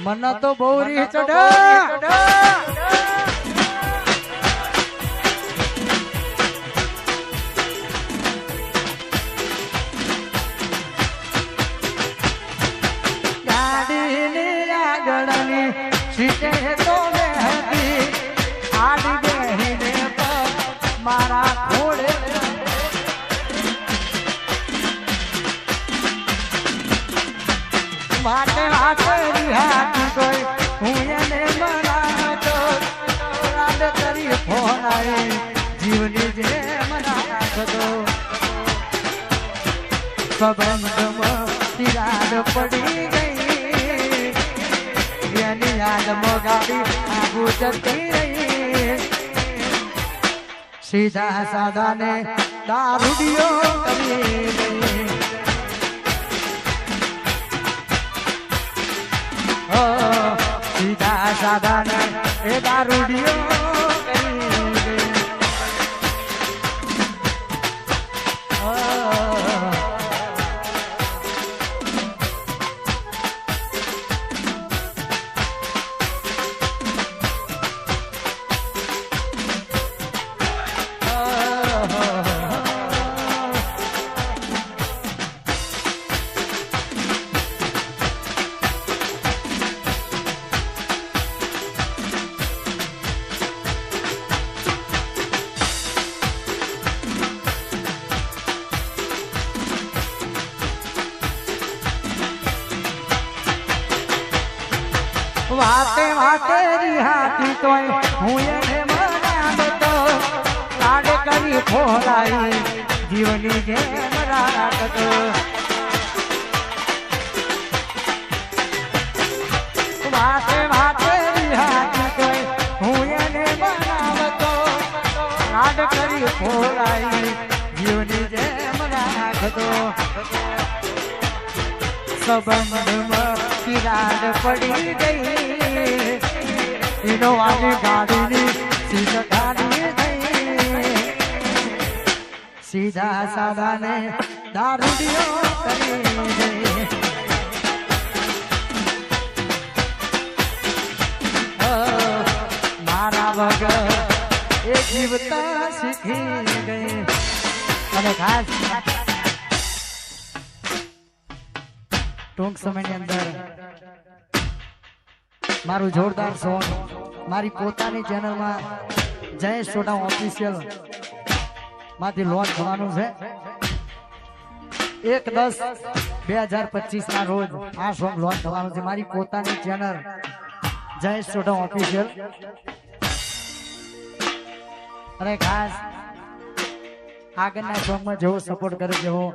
मन तो बहुरी चढ़ा गाड़ी ने आगड़नी सीटे तो में आड़ गई ने मारा घोड़े वाटे वाटे रिहाती कोई हुएने मना तो रात करी फोन आई जीवनी जे मना दो सबंध में तिराड पड़ी गई यानी याद में गाड़ी आगू चलती रही सीधा साधा ने दारूडियो करी गई सीधा साधा ने ए दारूडियो वाटे वाटे रिहाती तो हुए मना तो लाड करी फोलाई जीवनी जे मरा तो वाटे वाटे रिहाती तो हुए मना तो लाड करी फोलाई जीवनी जे मरा तो सबंध में तिराड पड़ी गई इनोवानी गाड़ी नी सीधा गाड़ी गई सीधा साधा ने दारूडियो करी गई मारा वगर एक जीवता सीखी गई અને ખાસ ટૂંક સમયની અંદર મારું જોરદાર સોંગ મારી પોતાની ચેનલમાં જયેશ સોઢા ઓફિશિયલ માંથી લોન્ચ થવાનું છે 1/10/2025 ના રોજ આ સોંગ લોન્ચ થવાનું છે મારી પોતાની ચેનલ જયેશ સોઢા ઓફિશિયલ અને ખાસ આગળના સોંગમાં જેવો સપોર્ટ કરે જેવો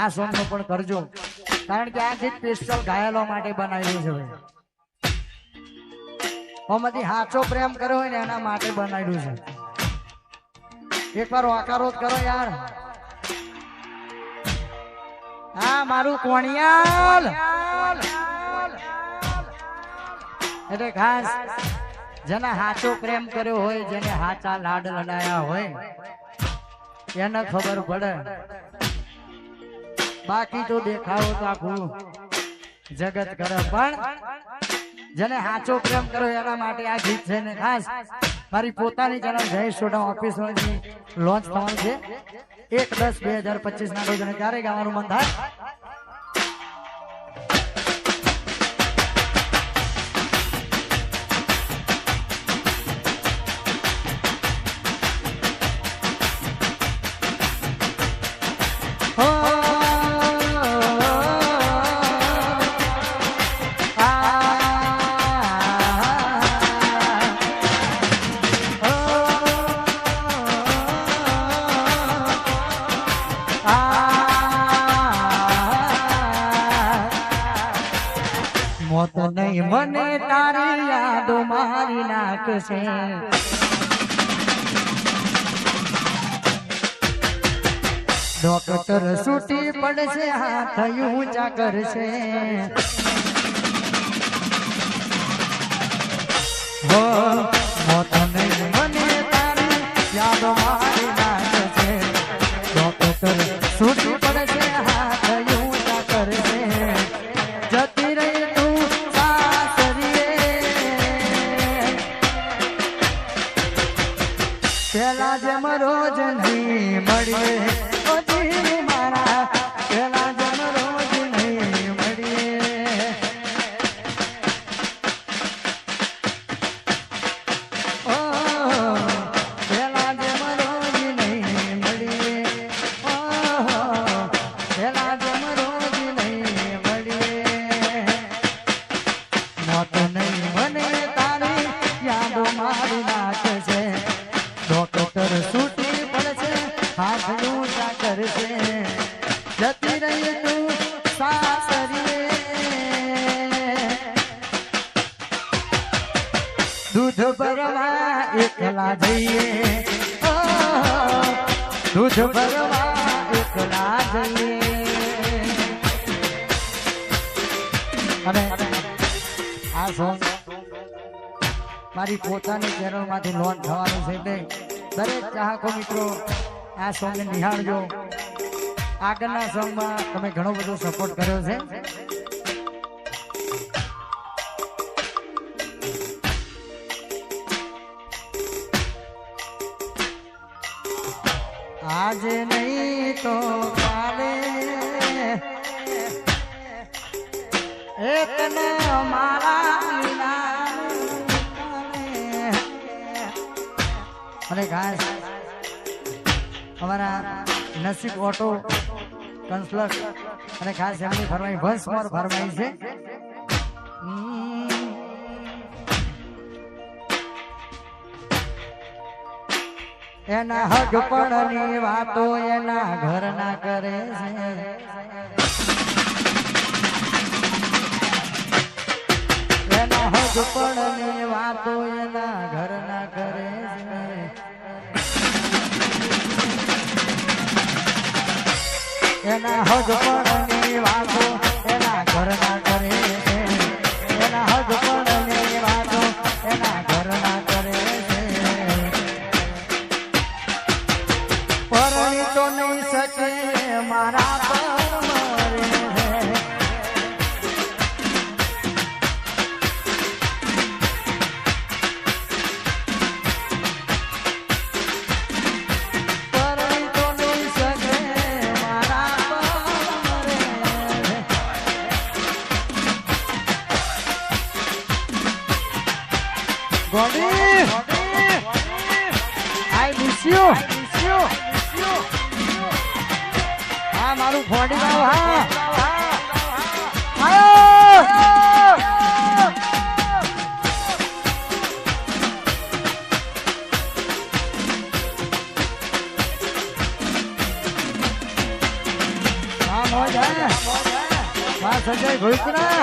આ સોંગનો પણ કરજો કારણ કે આ ગીત સ્પેશિયલ ઘાયલો માટે બનાવેલું છે ઓમાંથી સાચો પ્રેમ કર્યો હોય ને એના માટે બનાવેલું છે એકવાર વાકારો કરો યાર હા મારું કોણિયાલ એટલે ખાસ જેના સાચો પ્રેમ કર્યો હોય જેને સાચા લાડ લડાયા હોય એને ખબર પડે બાકી તો દેખાવો તો આખું જગત કરે પણ જેને સાચો પ્રેમ કર્યો એના માટે આ ગીત છે ને ખાસ મારી પોતાની ચેનલ જયેશ સોઢા ઓફિસની લોન્ચ થવાનું છે 1/10/2025 ના રોજ અને ક્યારે ગાવાનું મન થાય મોત નહીં મને તારી યાદો મારી નાખશે ડોક્ટર છૂટી પડશે હાથ ઊંચા કરશે હો મોત નહીં મને તારી યાદો મારી નાખશે ડોક્ટર છૂટી પડશે હાથ ઊંચા કરશે જતી રહી તું સાસરીએ પેલા જેમ રોજ નહીં મળીએ ઓ જીવ મારા પેલા જેમ રોજ નહીં મળીએ ઓ પેલા જેમ રોજ નહીં મળીએ ઓ પેલા જેમ રોજ નહીં મળીએ મોત નહીં મને તારી યાદો મારી નાખે છે ડોક્ટર છૂટી પડશે હાથ ઊંચા કરશે જતી રહી તું સાસરીએ દૂધ ભરવા એકલા જઈએ દૂધ ભરવા એકલા જઈએ અને આ સોંગ મારી પોતાની ચેનલમાંથી લોન્ચ થવાનું છે એટલે દરેક ચાહકો મિત્રો આ સોંગને નિહાળજો આગળના સોંગમાં તમે ઘણો બધો સપોર્ટ કર્યો છે આજે નહીં તો કાલે એક ને મારા અને ખાસ અમારા નસીબ ઓટો કન્સલ્ટ અને ખાસ એમની ફરમાઈ બસ મોર ફરમાઈ છે એના હગપણની વાતો એના ઘરના કરે છે એના હગપણની વાતો એના ઘરના કરે છે એના હગપણની વાતો એના ઘરના કરે છે એના હગપણની વાતો એના ઘરના કરે છે પરણી તો નહીં શકે મારા પર મરે પરણી તો નહીં શકે મારા પર મરે ગોડી આઈ મિસ યુ હા મારું ફોડી બાવ હા હા મોજ હા સંજય ભૂલકુના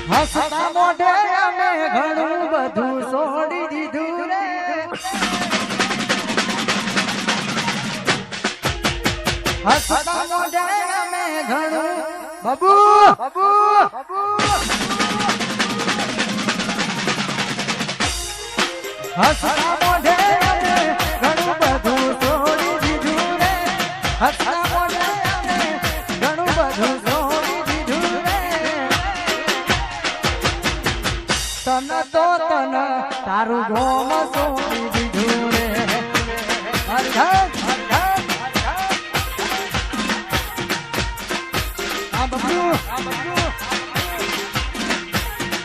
હસતા મોઢે અમે ઘણું બધું છોડી દીધું રે હસતા મોઢે અમે ઘણું બાબુ હસતા મોઢે અમે ઘણું બધું છોડી દીધું રે હસતા મોઢે અમે ઘણું બધું છોડી દીધું રે તન તો તન તારું ગોમ છોડી દીધું રે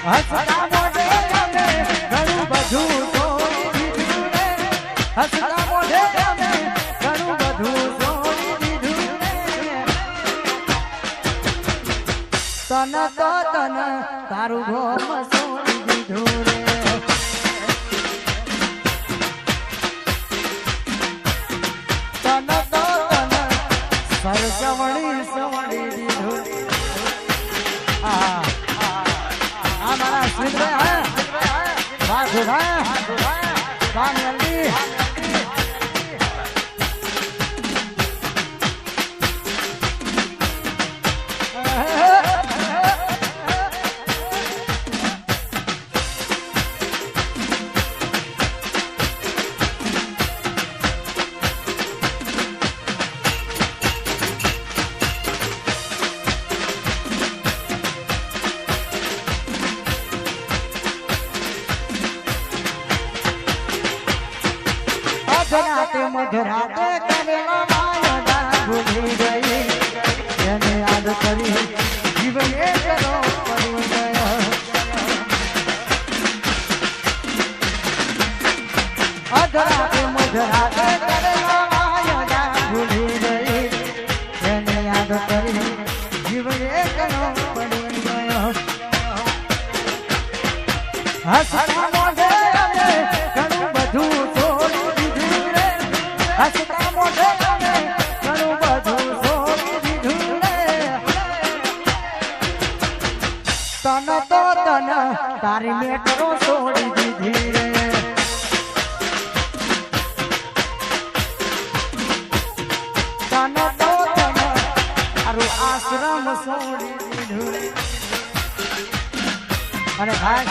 હસતા મોઢે અમે ઘણું બધું છોડી દીધું રે હસતા મોઢે અમે ઘણું બધું છોડી દીધું રે તન તો તન તારું ગોમ છોડી દીધું રે તન તો તન સરસવણી સવણી દીધું મારા સ્મિતભાઈ હા વાહ જલ્દી રાતે કરેલા વાયદા ભૂલી ગઈ એને યાદ કરી જીવ એકલો પડી ગયો હસતા મોઢે અમે ઘણું બધું છોડી દીધું રે હસતા મોઢે અમે ઘણું બધું છોડી દીધું રે તન તો તન તારી મેટરો છોડી દીધી રે તન તો તન તારું આશ્રમ છોડી દીધું રે અને ભાઈ